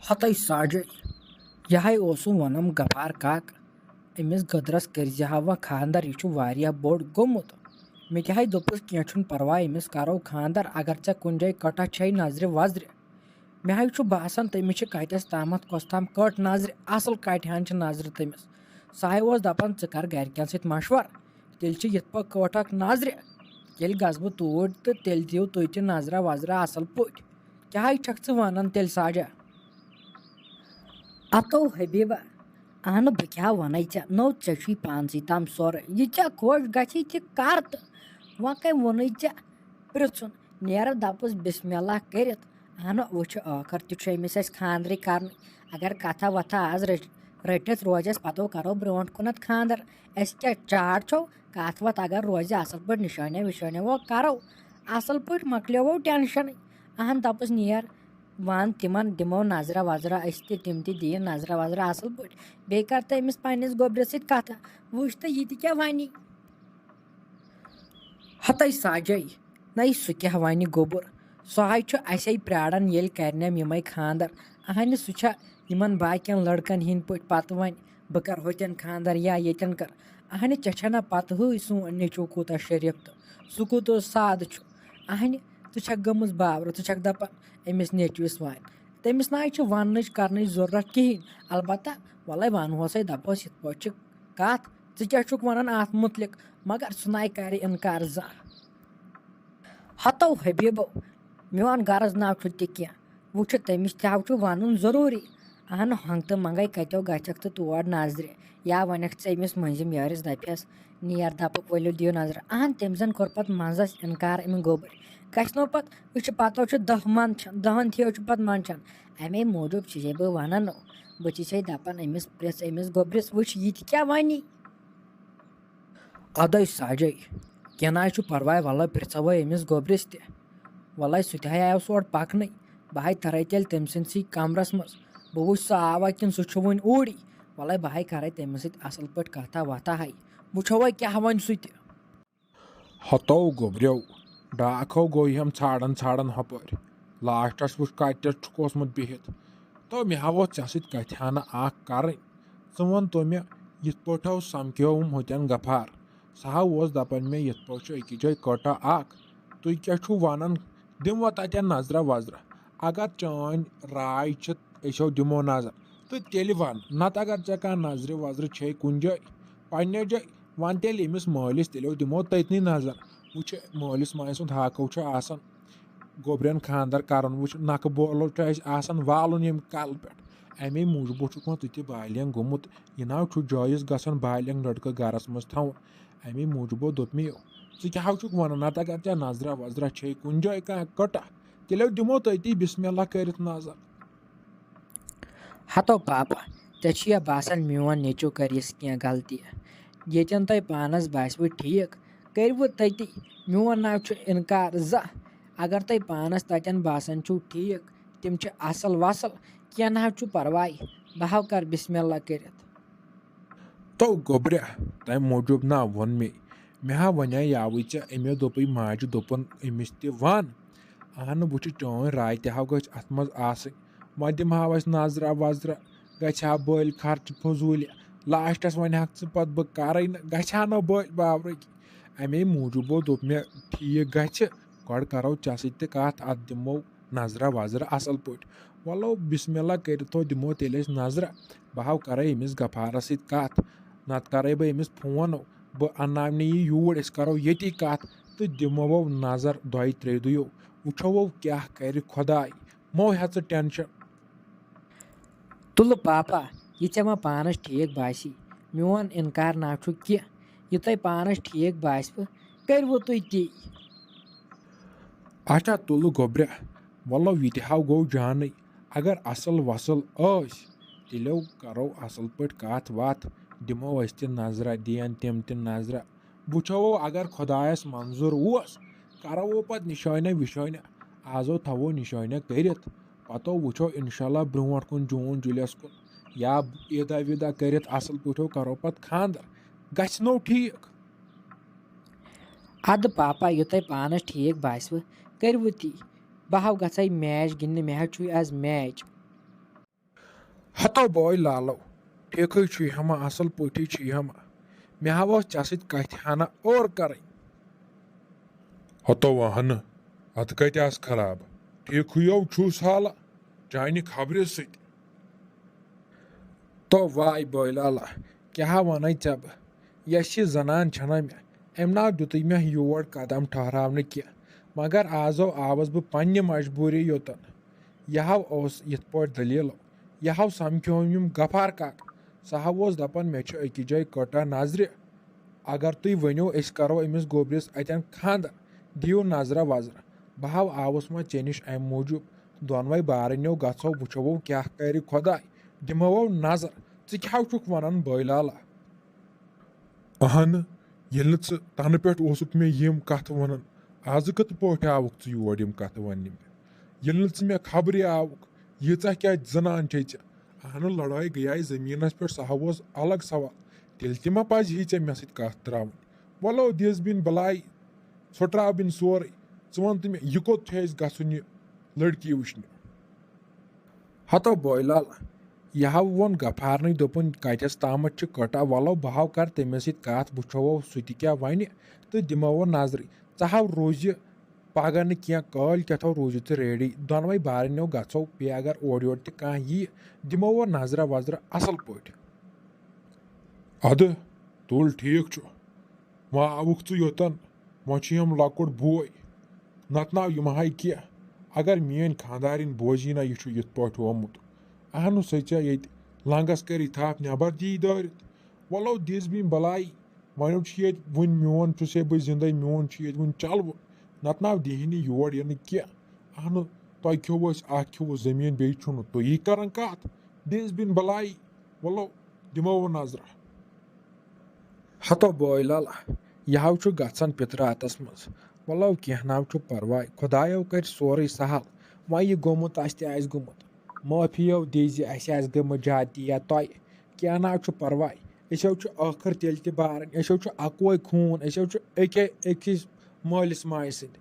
हतै साजै यह वनम गफार काक अमिस गदरस कर खानदर यह बोड़ गोमुत मे क्या दोपस कह परवाह अमिस करो खानदर अगर ऐ कुन जाए कटा छे नजर वजर मे बासान तमिस कतस तामत कस ताम कट नजर असल कटहन नजर तमिस सह दपान कर गरकन सत मशवर तेल ये कटक नजर ये गस बह तूर तो तेल दिव तुह नजरा वजरा असल पे क्या छक वन तेल साजा अतो हबीबा अहन बह क्या वन नो ऐ पानस तम सोर यह खुश गि कर तो वह कम वोन पृथुन नेर दपस बिस्मिल्लाह कर अहन वो आखर तमिस खानदर कर अगर कथा वथा आज रटित रोजस पतो करो ब्रो कुन खानदर क्या चाट छो कथ वत अगर रोज असल पे निशानिया विशानिया वो करो असल पे मकलो टेंशन अहन दपस नेर वन तिमन दिमो नजरा वजरा तिम दिन नजरा वजरा असल पे बे कर तमिस पन्नस गोब्रस सत कथा वुच तो यह क्या वन हतै साजै नई सह क्या वन गोबर सह असे प्राड़न ये करनम यम खानदर अहन सह बाकियन लड़कन हिंद पे पत वन बह कर होतन खानदर या येतन कर अहन ना पत हई सोन नेचू कूत शरीफ तो सह कूत साद अहन च गमज बावर च दपान अमिस नेचवस वन तमिस ना वन कर जरूरत कहें अलबत् वल वनोस दपोस इत पे कत क्या वन अत मुतलिक मगर सह कर इनकार जा हतो हबीबो मोन गर्ज ना तह वो तमिस तह वन जरूरी अहन हंग तो मंगई कतो गक तो तोड़ नजर या वनक अमिस मंजिम यारिस दपस नेर दपक वलो दियो नजर अहन तम जन कोर पत मंजस इनकार अमि गोबर गो पत वो पतो 10 मंदन 10 थो पत मंदन अमे मूजूब चे बह वन बह चे दपान अमिस प्रेस अमिस गोबरस वो यह क्या वन अदै साजै कह ना परवाह वल प्रेसो अमिस गोबरस वल सह आव सौर पकन बह तर तेल तम सी कमरस मज बह वो सह आवा कि सह वन ऊरी वल बह कर तमिस असल पे कथा वथा वो क्या वन सह हतो गोब्रो डाको गो हम छाड़न छाड़न हपर लास्टस वो कतस ओसमुत बिहित तो मे हावो ऐ सत कथाना कर वन तो मे ये पे समख्यो होतन गफार सह दपान मे ये पे जाए कटा तुम क्या वन दिम तन नजरा वजरा अगर चान राय असो दिमो नजर तो तेल वन नत अगर ऐ कह नजर वजर छे कुन जाए पन्ने जाए वन तेल अमिस मालिस तेलो दिमो तथनी नजर वो मालिस माय सुंद हाको गोबरन खानदर कर वो नक बोलो वालन यम कल पे अमे मूजूब तुह बालियन गोमुत यह ना जायज गसन बालियन लड़का गरस मज थवन अमे मूजूबो दोप मे ऐ क्या वन नत अगर ऐ नजरा वजरा छे कुन जाए कह कटा तेलो दिमो तती बिस्मिल्लाह कर नजर हतो पापा ऐ बासान मोन नेचू कर कह गलती येन तुम पानस बासव ठीक करव तती मोन ना इनकार जा अगर तुम पानस तन बासान ठीक तम असल वसल कह ना परवाह बह कर बिस्मिल्लाह कर तो गोब्र तम मूजूब ना वोन मे हा वन यावे अमे दोप माज दोपन अमिस वन अहन वो चौन राय तह गज अत मज वह दिम हाव नजरा वजरा गहा बल खर्च फजूल लास्टस वन पत बह कर गहा ना बल बावर अमे मूजूबो दोप मे ठीक गड़ करो ऐ सत कत अत दिमो नजरा वजरा असल पे वलो बिस्मिल्लाह कर दिमो तेल नजरा बह कर अमिस गफारस सत कत नत कर बह अमिस फोन बह अन्नाव यह यूर करो ये कत तो दिमो नजर 2-3 दुयो वो क्या कर खुदाई मो हे टेंशन तुल पापा यह मा पानस ठीक बासी मोन इनकार ना कह यह तुम पानस ठीक बासव करव तुम ती अच्छा तुल गोब्र वलो यह गो जान अगर असल वसल तेलो करो असल पे कत वत दिमो नजरा दिन तम नजरा वो अगर खुदायस मंजूर करो पे निशानिया विशानिया आजो थवो निशानिया कर पतो वो इंशाल्लाह ब्रोह कुन जून जुलियस कुन या ईदा वीदा कर असल पे करो पे खानदर गो ठीक अद पापा यह तुम पानस ठीक बासव करव ती बह गई मैच गिंदने मे आज मैच हतो बॉय लालो ठेकै छु हमा असल पोटी छु हमा मे हावो चासित कथ हना और करें हतो वहन अत कत्यास खराब ठेकुयो छुस हाला चाइने खबरे सत तो वाय बॉय लाला क्या वन चब यश जनान छना मे अम ना दुत मे योर कदम ठहरावन की मगर आजो आवस बह पन्ने मजबूरी योतन यह ओस यथ पॉट दलीलो यह समख्योम गफार काक सह ओस दपन मे अकि जाय कटा नजर अगर तुम वनो अस करो अमिस गोबरिस अतन खानदर दियो नजरा वजरा बह आवस मा चे निश अम मूजूब दोनवे बारनो गो वो क्या कर खुदाय दिमो नजर च क्या वन बॉयलाला अहन ये तन पे मे यम कथ वन आज कत पे आवुक योर यम कथ वन ये मे खबरे आवुक यीचा क्या जनान चे अहन लड़ाई गई जमीनस पे सह अलग सवाल तेल मा पजि ऐ मे सत कथ त्रावन वलो दिस बिन बलाई सो बिन सोरे वन तो मे यह कोत गन यह लड़की वुचन हतो बॉय लाला यह वोन गफारन दोपन कतस तामत कटा वलो बह कर तमिस सत कथ वो सह क्या वन तो दिमो नजर हाव रोज पगह न क्या कल कथो रोज तो रेडी दोनवे बारनो गो बे अगर ओर योर तह यी दिमो नजरा वजरा असल पे अद तुल ठीक व आवुक योतन वम लकुट बोय नत नाव यम हाय क्या अगर मेन खानदारिन बोजी ना यह यथ पे ओमुत अहन सचा ये लंगस कर थाप नबर दी दारित वलो दिस बिन बलाई वनो वन मोन से बह जिंदे मोन वन चलव नत नाव दिहन योर यह क्या अहन तुह खो जमीन बे तुई कर कत दिस बिन बलाई वलो दिमो नजरा हतो बॉय लाला यह गसन पितरातस मज वलो कह ना परवाह खुदायो कर सोरे सहल वह यह गोमुत तह गोमुत माफियो दीज गमत जाती या तय क्या ना परवाह असो आखिर तेल बारन असो अकवे खून असो अकिस मालिस माज सद